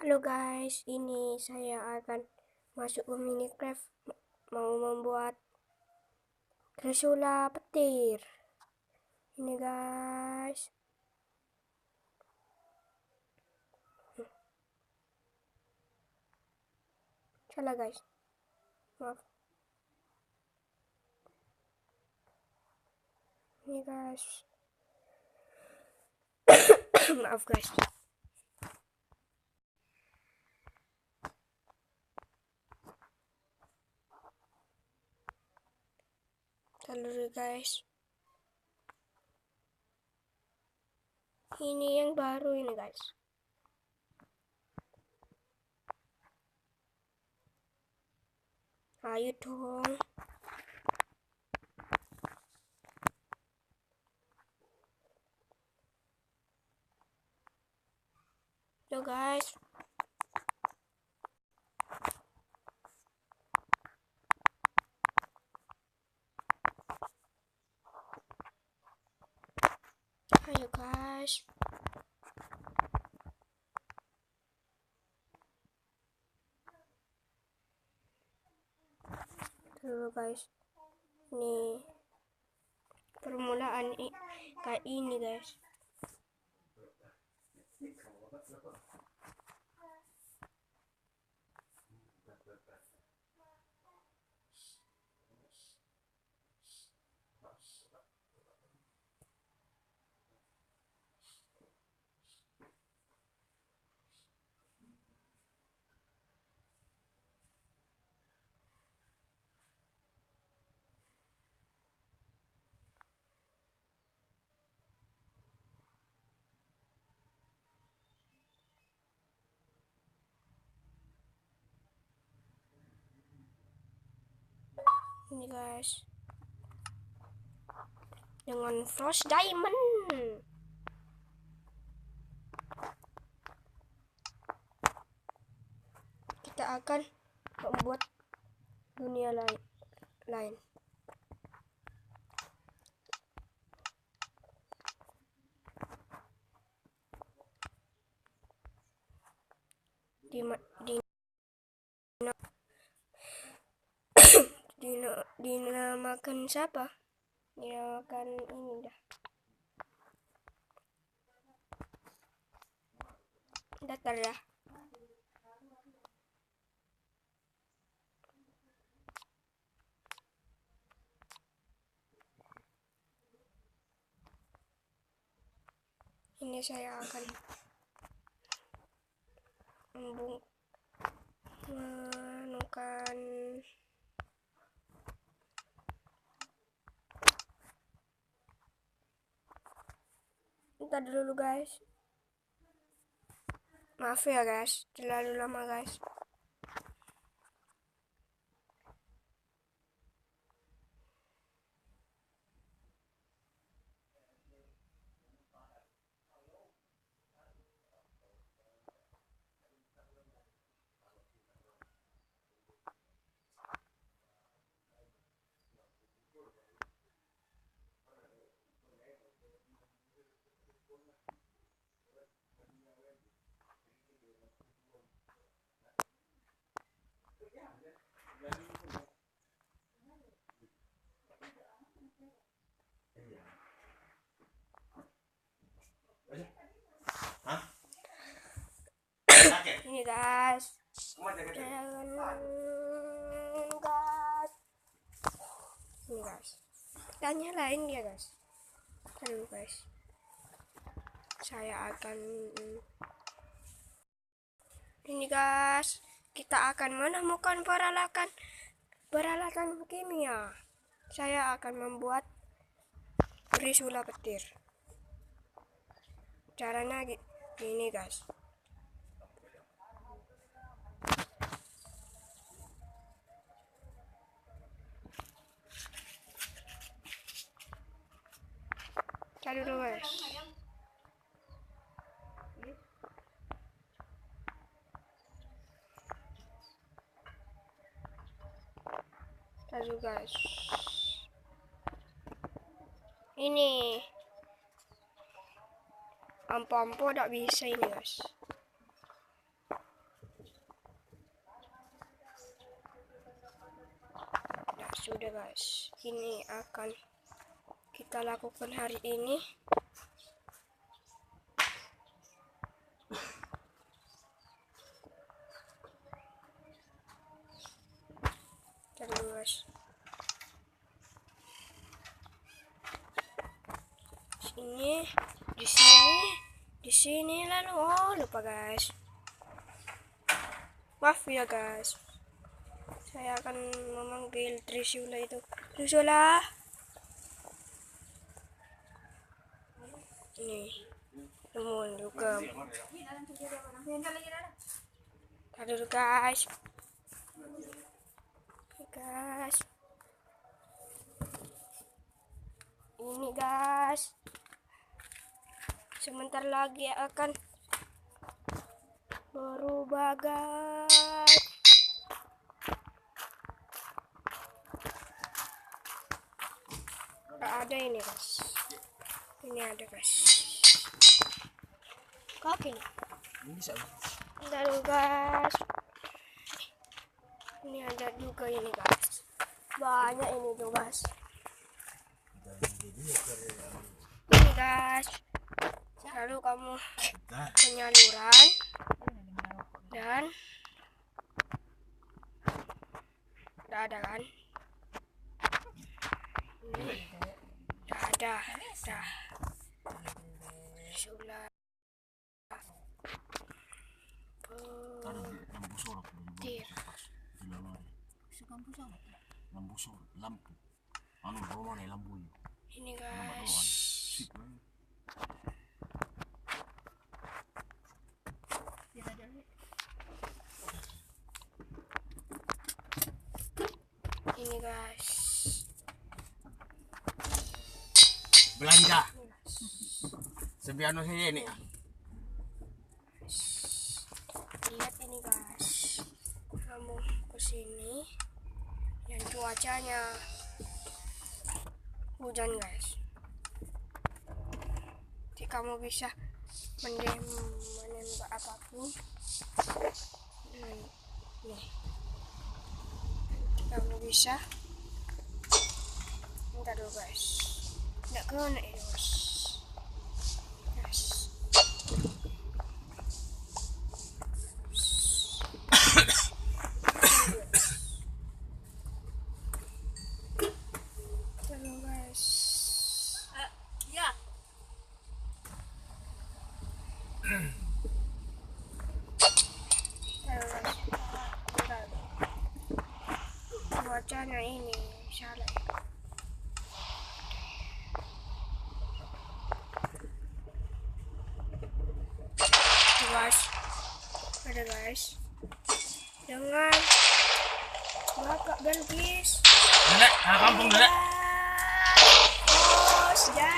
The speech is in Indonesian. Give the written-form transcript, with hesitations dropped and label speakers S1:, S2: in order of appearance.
S1: Halo guys, ini saya akan masuk ke Minecraft, mau membuat terisula petir. Ini guys. Salah guys. Maaf. Ini guys. Maaf guys. Halo guys. Ini yang baru ini guys. Ayo dong. Yo guys. Ayo guys. Dulu guys. Ini permulaan kayak ini guys. Ini guys. Dengan frost diamond. Kita akan membuat dunia lain. Dinamakan siapa? Dinamakan ini dah. Datar dah. Ini saya akan menemukan ntar dulu guys. Maaf ya guys, terlalu lama guys. Ini guys. Ini guys. Tanya lain dia guys. Halo guys. Saya akan ini guys. Kita akan menemukan peralatan kimia. Saya akan membuat terisula petir. Caranya gini guys. Cari dulu guys. Cari guys. Ini ampo-ampo tak bisa ini guys. sudah guys, ini akan kita lakukan hari ini. Terus sini, di sini lalu, oh lupa guys, maaf ya guys, saya akan memanggil terisula itu. Terisula, nih namun juga aduh guys, ini guys, sebentar lagi akan berubah guys. Ada ini guys, ini ada guys, kaki nih bisa dulu guys, ini ada juga ini guys, banyak ini tuh guys. Ini guys, lalu kamu penyaluran dan udah ada kan, ini udah ada, sudah petir
S2: lampu anu rumah nih lampu
S1: ini guys. Ini guys,
S2: belanja sebiano saya ini.
S1: Lihat ini guys, kamu kesini dan cuacanya hujan guys, jadi kamu bisa menembak apapun. Nih kamu bisa, bentar dulu guys, nggak kena ini guys. Cuacanya ini salah. Guys, ada guys, dengan Bapak Belgis.
S2: Kampung
S1: Bos, ya.